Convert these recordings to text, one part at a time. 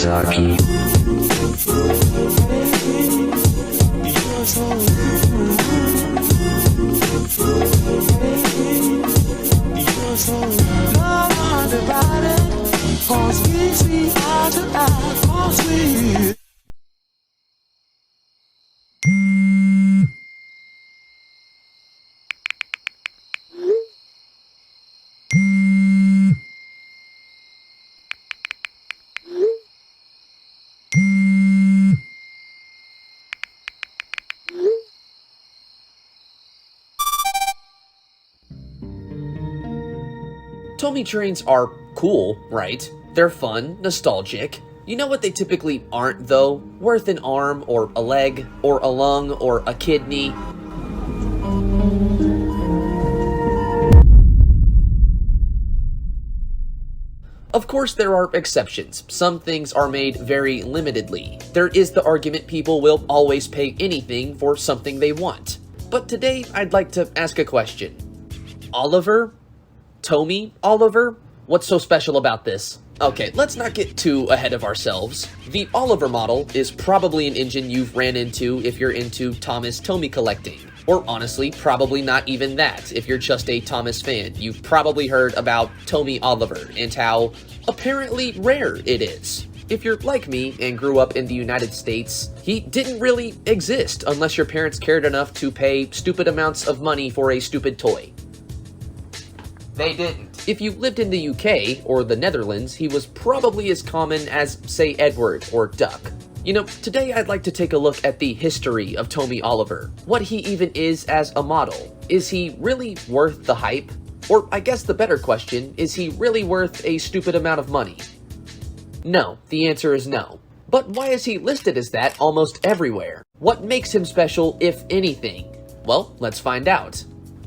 Saki. Tomy trains are cool, right? They're fun, nostalgic. You know what they typically aren't, though? Worth an arm, or a leg, or a lung, or a kidney. Of course, there are exceptions. Some things are made very limitedly. There is the argument people will always pay anything for something they want. But today, I'd like to ask a question. Oliver? Tomy Oliver? What's so special about this? Okay, let's not get too ahead of ourselves. The Oliver model is probably an engine you've ran into if you're into Thomas Tomy collecting. Or honestly, probably not even that if you're just a Thomas fan. You've probably heard about Tomy Oliver and how apparently rare it is. If you're like me and grew up in the United States, he didn't really exist unless your parents cared enough to pay stupid amounts of money for a stupid toy. They didn't. If you lived in the UK or the Netherlands, he was probably as common as, say, Edward or Duck. You know, today I'd like to take a look at the history of Tomy Oliver, what he even is as a model. Is he really worth the hype? Or I guess the better question, is he really worth a stupid amount of money? No, the answer is no. But why is he listed as that almost everywhere? What makes him special, if anything? Well, let's find out.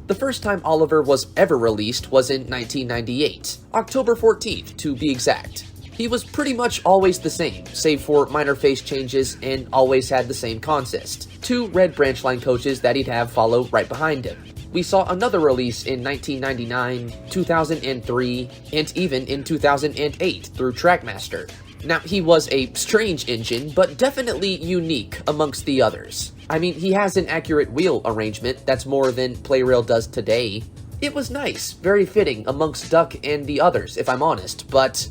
The first time Oliver was ever released was in 1998, October 14th to be exact. He was pretty much always the same, save for minor face changes, and always had the same consist. 2 red branch line coaches that he'd have follow right behind him. We saw another release in 1999, 2003, and even in 2008 through Trackmaster. Now, he was a strange engine, but definitely unique amongst the others. I mean, he has an accurate wheel arrangement that's more than Playrail does today. It was nice, very fitting amongst Duck and the others, if I'm honest, but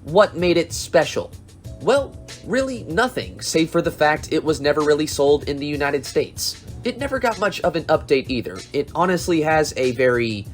what made it special? Well, really nothing, save for the fact it was never really sold in the United States. It never got much of an update either. It honestly has a very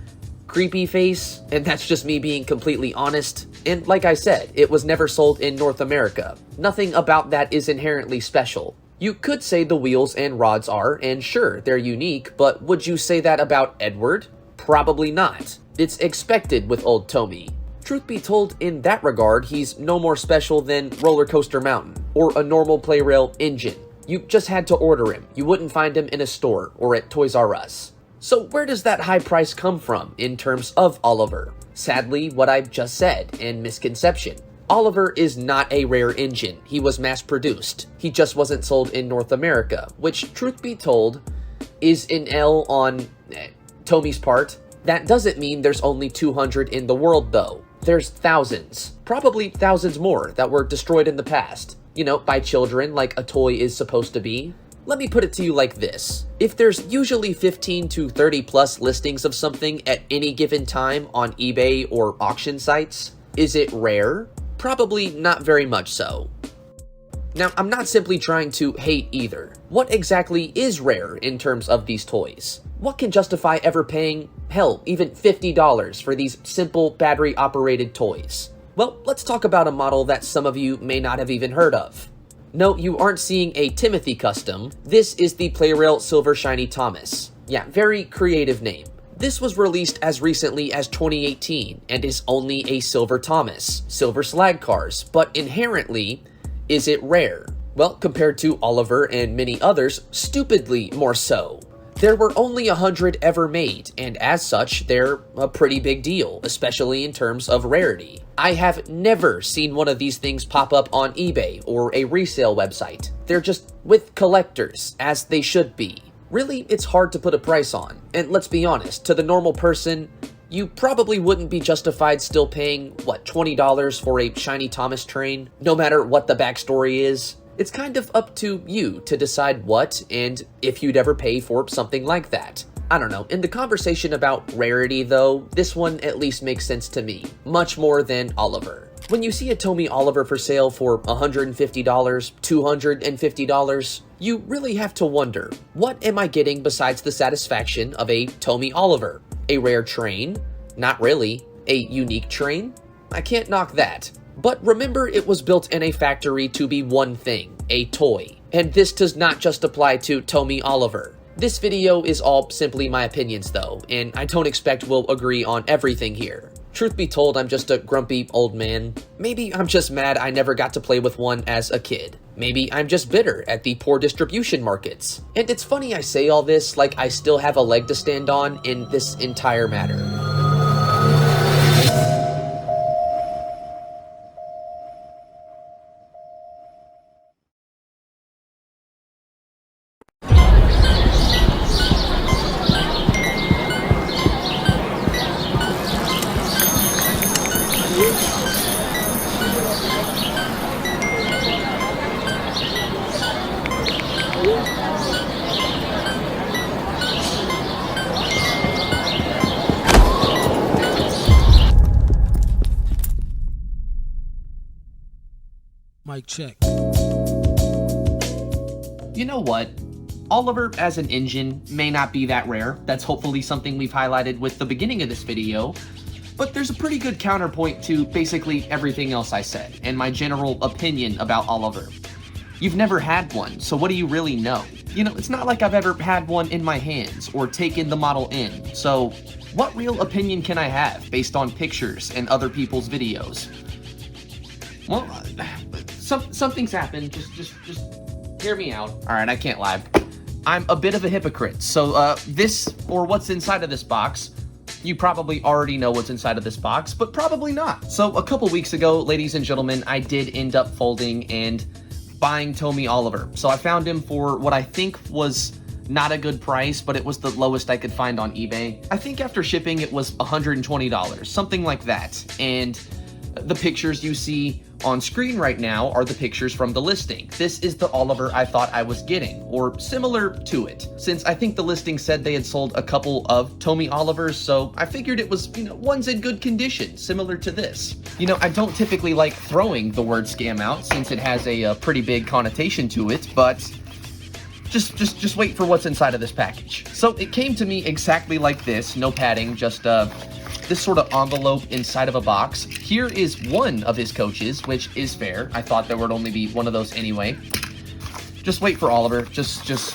creepy face, and that's just me being completely honest. And like I said, it was never sold in North America. Nothing about that is inherently special. You could say the wheels and rods are, and sure, they're unique, but would you say that about Edward? Probably not. It's expected with old Tomy. Truth be told, in that regard, he's no more special than Roller Coaster Mountain, or a normal Playrail engine. You just had to order him. You wouldn't find him in a store, or at Toys R Us. So where does that high price come from, in terms of Oliver? Sadly, what I've just said, and misconception. Oliver is not a rare engine. He was mass-produced. He just wasn't sold in North America, which, truth be told, is an L on Tomy's part. That doesn't mean there's only 200 in the world, though. There's thousands, probably thousands more, that were destroyed in the past. You know, by children, like a toy is supposed to be. Let me put it to you like this. If there's usually 15 to 30 plus listings of something at any given time on eBay or auction sites, is it rare? Probably not very much so. Now, I'm not simply trying to hate either. What exactly is rare in terms of these toys? What can justify ever paying, hell, even $50 for these simple battery-operated toys? Well, let's talk about a model that some of you may not have even heard of. No, you aren't seeing a Timothy custom. This is the Playrail Silver Shiny Thomas. Yeah, very creative name. This was released as recently as 2018 and is only a Silver Thomas, Silver Slag cars, but inherently, is it rare? Well, compared to Oliver and many others, stupidly more so. There were only 100 ever made, and as such, they're a pretty big deal, especially in terms of rarity. I have never seen one of these things pop up on eBay or a resale website. They're just with collectors, as they should be. Really, it's hard to put a price on, and let's be honest, to the normal person, you probably wouldn't be justified still paying, what, $20 for a shiny Thomas train, no matter what the backstory is. It's kind of up to you to decide what and if you'd ever pay for something like that. I don't know, in the conversation about rarity though, this one at least makes sense to me, much more than Oliver. When you see a Tommy Oliver for sale for $150, $250, you really have to wonder, what am I getting besides the satisfaction of a Tommy Oliver? A rare train? Not really. A unique train? I can't knock that. But remember, it was built in a factory to be one thing, a toy. And this does not just apply to Tommy Oliver. This video is all simply my opinions though, and I don't expect we'll agree on everything here. Truth be told, I'm just a grumpy old man. Maybe I'm just mad I never got to play with one as a kid. Maybe I'm just bitter at the poor distribution markets. And it's funny I say all this like I still have a leg to stand on in this entire matter. Mic check. You know what? Oliver as an engine may not be that rare. That's hopefully something we've highlighted with the beginning of this video. But there's a pretty good counterpoint to basically everything else I said, and my general opinion about Oliver. You've never had one, so what do you really know? You know, it's not like I've ever had one in my hands, or taken the model in, so what real opinion can I have based on pictures and other people's videos? Well, something's happened, just hear me out. Alright, I can't lie. I'm a bit of a hypocrite, so this, or what's inside of this box, you probably already know what's inside of this box, but probably not. So a couple weeks ago, ladies and gentlemen, I did end up folding and buying Tommy Oliver. So I found him for what I think was not a good price, but it was the lowest I could find on eBay. I think after shipping it was $120, something like that. And the pictures you see on screen right now are the pictures from the listing. This is the Oliver I thought I was getting, or similar to it, since I think the listing said they had sold a couple of Tommy Olivers, so I figured it was, one's in good condition, similar to this. I don't typically like throwing the word scam out, since it has a pretty big connotation to it, but just wait for what's inside of this package. So it came to me exactly like this, no padding, just this sort of envelope inside of a box. Here is one of his coaches, which is fair. I thought there would only be one of those anyway. Just wait for Oliver. Just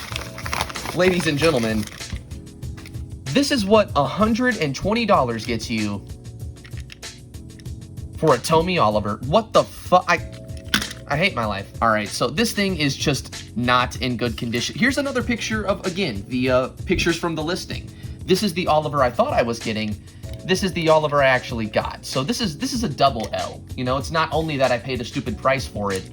ladies and gentlemen, this is what $120 gets you for a Tommy Oliver. What the fuck? I hate my life. All right, so this thing is just not in good condition. Here's another picture of, again, the pictures from the listing. This is the Oliver I thought I was getting. This is the Oliver I actually got. So this is a double L. It's not only that I paid a stupid price for it,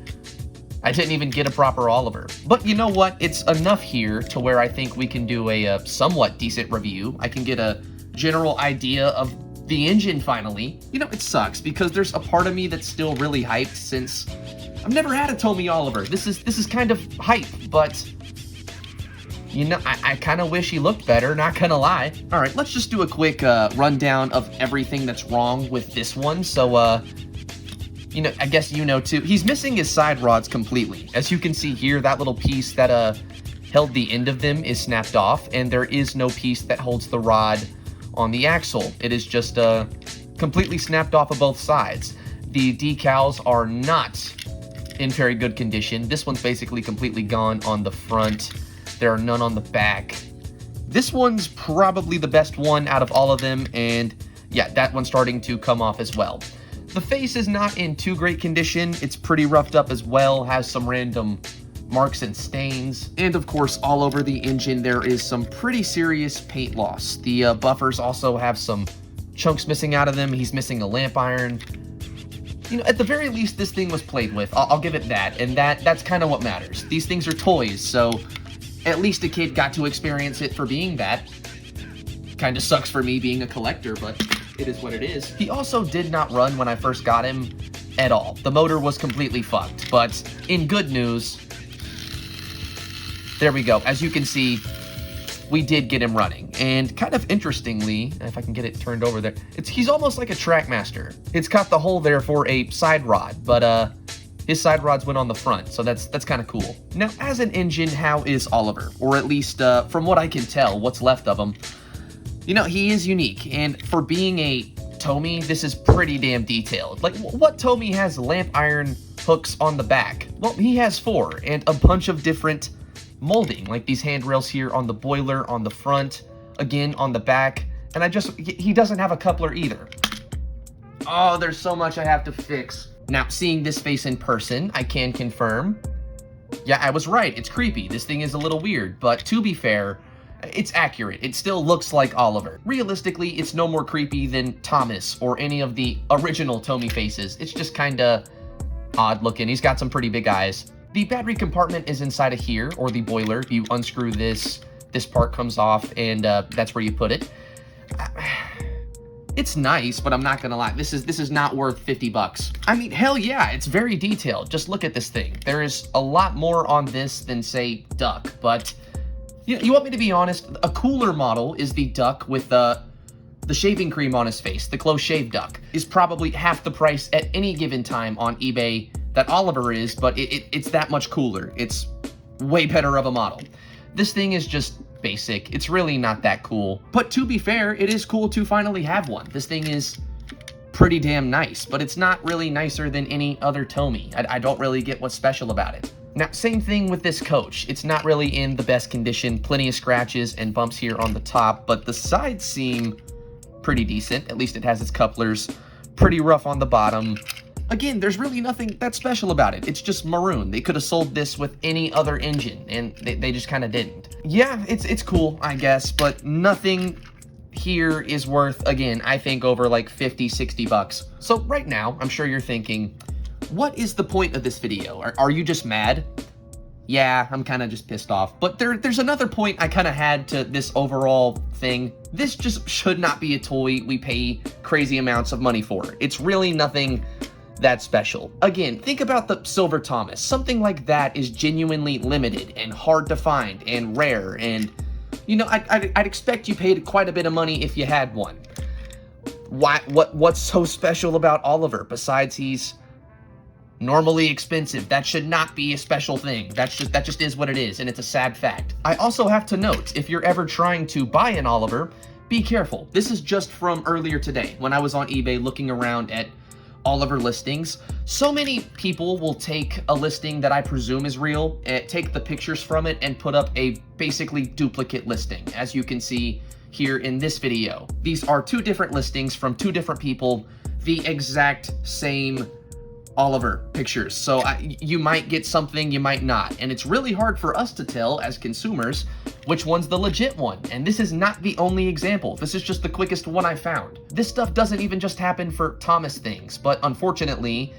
I didn't even get a proper Oliver. But you know what? It's enough here to where I think we can do a somewhat decent review. I can get a general idea of the engine finally. It sucks because there's a part of me that's still really hyped since I've never had a Tommy Oliver. This is kind of hype, but I kind of wish he looked better, not gonna lie. All right, let's just do a quick rundown of everything that's wrong with this one. So, I guess too. He's missing his side rods completely. As you can see here, that little piece that held the end of them is snapped off, and there is no piece that holds the rod on the axle. It is just completely snapped off of both sides. The decals are not in very good condition. This one's basically completely gone on the front. There are none on the back. This one's probably the best one out of all of them, and yeah, that one's starting to come off as well. The face is not in too great condition. It's pretty roughed up as well, has some random marks and stains. And of course, all over the engine, there is some pretty serious paint loss. The buffers also have some chunks missing out of them. He's missing a lamp iron. At the very least, this thing was played with. I'll give it that, and that's kind of what matters. These things are toys, so at least a kid got to experience it for being that. Kind of sucks for me being a collector, but it is what it is. He also did not run when I first got him at all. The motor was completely fucked, but in good news, there we go. As you can see, we did get him running. And kind of interestingly, if I can get it turned over there, he's almost like a trackmaster. It's got the hole there for a side rod, but his side rods went on the front, so that's kind of cool. Now, as an engine, how is Oliver? Or at least, from what I can tell, what's left of him. You know, he is unique, and for being a Tomy, this is pretty damn detailed. Like, what Tomy has lamp iron hooks on the back? Well, he has 4, and a bunch of different molding, like these handrails here on the boiler, on the front, again on the back, and he doesn't have a coupler either. Oh, there's so much I have to fix. Now, seeing this face in person, I can confirm, yeah, I was right, it's creepy. This thing is a little weird, but to be fair, it's accurate. It still looks like Oliver. Realistically, it's no more creepy than Thomas or any of the original Tomy faces. It's just kinda odd looking. He's got some pretty big eyes. The battery compartment is inside of here, or the boiler. You unscrew this part comes off, and that's where you put it. It's nice, but I'm not gonna lie. This is not worth 50 bucks. I mean, hell yeah, it's very detailed. Just look at this thing. There is a lot more on this than, say, Duck, but you want me to be honest? A cooler model is the Duck with the shaving cream on his face. The close shave Duck is probably half the price at any given time on eBay that Oliver is, but it's that much cooler. It's way better of a model. This thing is just basic. It's really not that cool. But to be fair, it is cool to finally have one. This thing is pretty damn nice, but it's not really nicer than any other Tomy. I don't really get what's special about it. Now, same thing with this coach. It's not really in the best condition. Plenty of scratches and bumps here on the top, but the sides seem pretty decent. At least it has its couplers. Pretty rough on the bottom. Again, there's really nothing that special about it. It's just maroon. They could have sold this with any other engine, and they just kind of didn't. Yeah, it's cool, I guess, but nothing here is worth, again, I think over like 50, 60 bucks. So right now, I'm sure you're thinking, what is the point of this video? Are you just mad? Yeah, I'm kind of just pissed off. But there's another point I kind of had to this overall thing. This just should not be a toy we pay crazy amounts of money for. It's really nothing that special. Again, think about the Silver Thomas. Something like that is genuinely limited and hard to find and rare, and you know, I'd expect you paid quite a bit of money if you had one. What's so special about Oliver besides he's normally expensive? That should not be a special thing. That just is what it is, and it's a sad fact. I also have to note, if you're ever trying to buy an Oliver, be careful. This is just from earlier today when I was on eBay looking around at Oliver listings. So many people will take a listing that I presume is real, take the pictures from it, and put up a basically duplicate listing, as you can see here in this video. These are 2 different listings from 2 different people, the exact same Oliver pictures. So you might get something, you might not. And it's really hard for us to tell as consumers which one's the legit one. And this is not the only example. This is just the quickest one I found. This stuff doesn't even just happen for Thomas things, but unfortunately,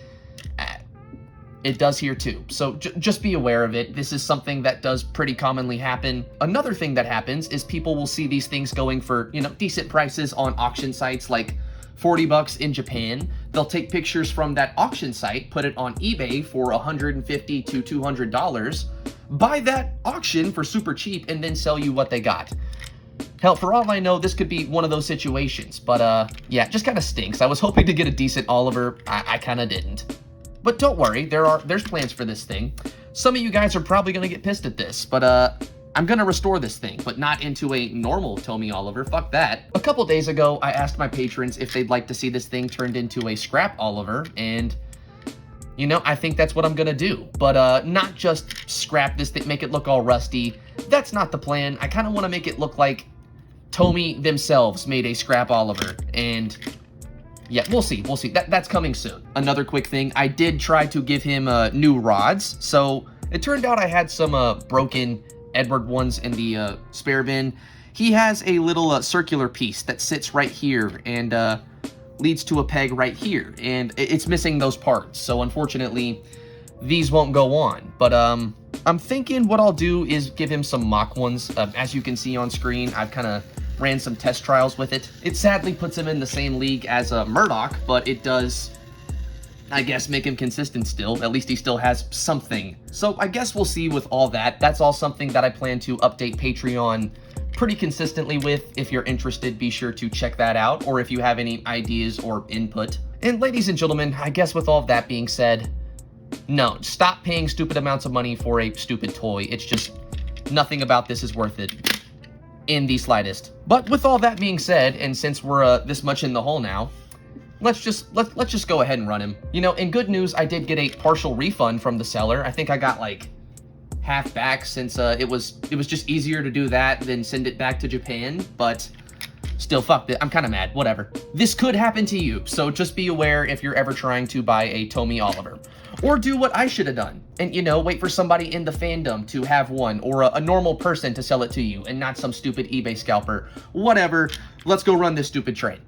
it does here too. So just be aware of it. This is something that does pretty commonly happen. Another thing that happens is people will see these things going for, you know, decent prices on auction sites like 40 bucks in Japan. They'll take pictures from that auction site, put it on eBay for $150 to $200, buy that auction for super cheap, and then sell you what they got. Hell, for all I know, this could be one of those situations, but yeah, it just kind of stinks. I was hoping to get a decent Oliver. I kind of didn't. But don't worry, there's plans for this thing. Some of you guys are probably gonna get pissed at this, but I'm gonna restore this thing, but not into a normal Tomy Oliver. Fuck that. A couple days ago, I asked my patrons if they'd like to see this thing turned into a scrap Oliver, and you know, I think that's what I'm gonna do. But not just scrap this thing, make it look all rusty. That's not the plan. I kind of want to make it look like Tomy themselves made a scrap Oliver, and yeah, we'll see. That's coming soon. Another quick thing, I did try to give him new rods, so it turned out I had some broken Edward ones in the spare bin. He has a little circular piece that sits right here and leads to a peg right here, and it's missing those parts, so unfortunately these won't go on. But I'm thinking what I'll do is give him some mock ones. As you can see on screen, I've kind of ran some test trials with it. It sadly puts him in the same league as Murdoch, but it does, I guess, make him consistent still. At least he still has something. So I guess we'll see with all that. That's all something that I plan to update Patreon pretty consistently with. If you're interested, be sure to check that out, or if you have any ideas or input. And ladies and gentlemen, I guess with all of that being said, no, stop paying stupid amounts of money for a stupid toy. It's just, nothing about this is worth it in the slightest. But with all that being said, and since we're this much in the hole now, let's just go ahead and run him. You know, in good news, I did get a partial refund from the seller. I think I got like half back, since it was just easier to do that than send it back to Japan. But still, fuck it. I'm kind of mad. Whatever. This could happen to you, so just be aware if you're ever trying to buy a Tommy Oliver. Or do what I should have done, and, you know, wait for somebody in the fandom to have one, or a normal person to sell it to you, and not some stupid eBay scalper. Whatever. Let's go run this stupid train.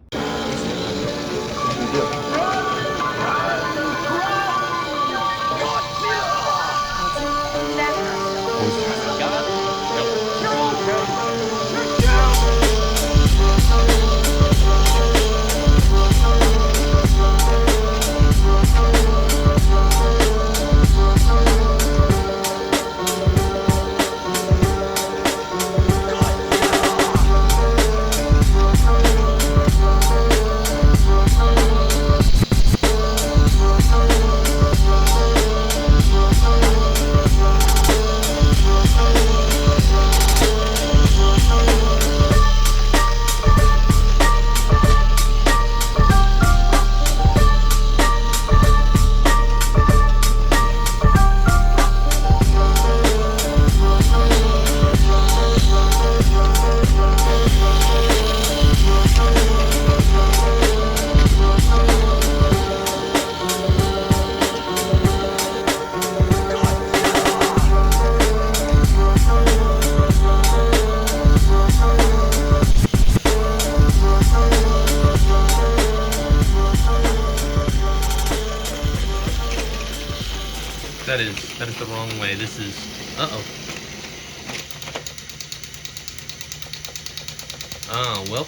That is the wrong way. This is, uh-oh. Oh, well.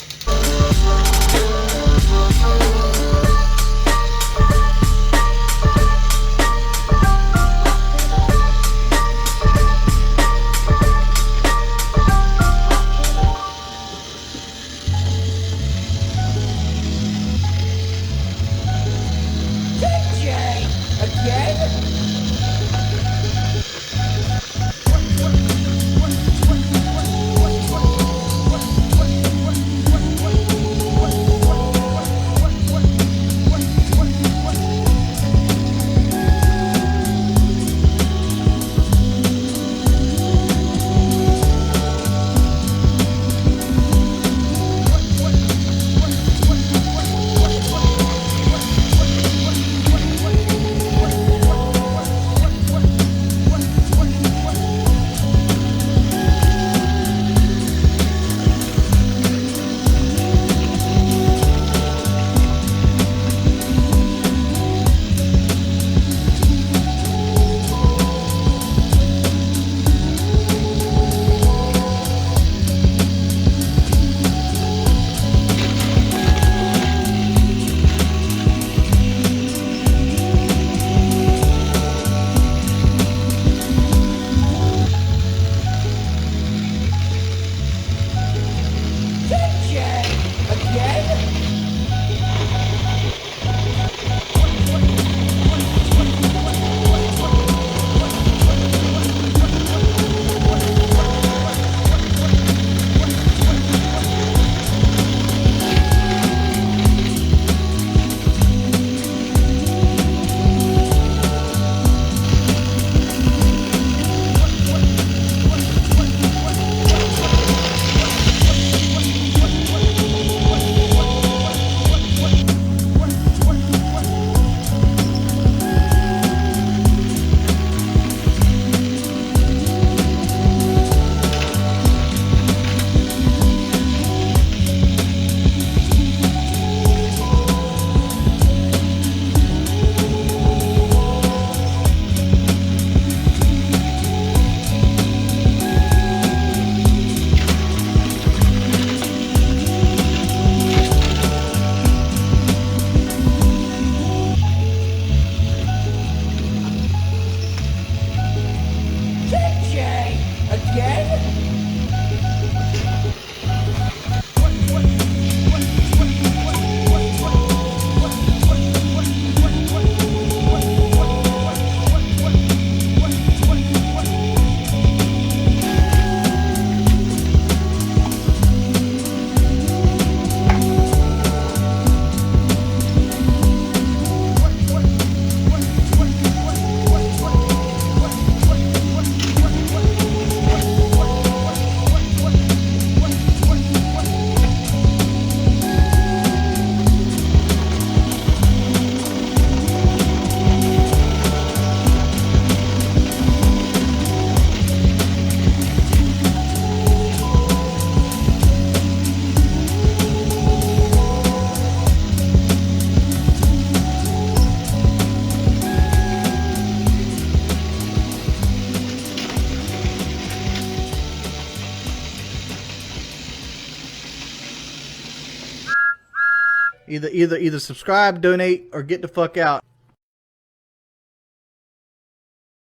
Either subscribe, donate, or get the fuck out.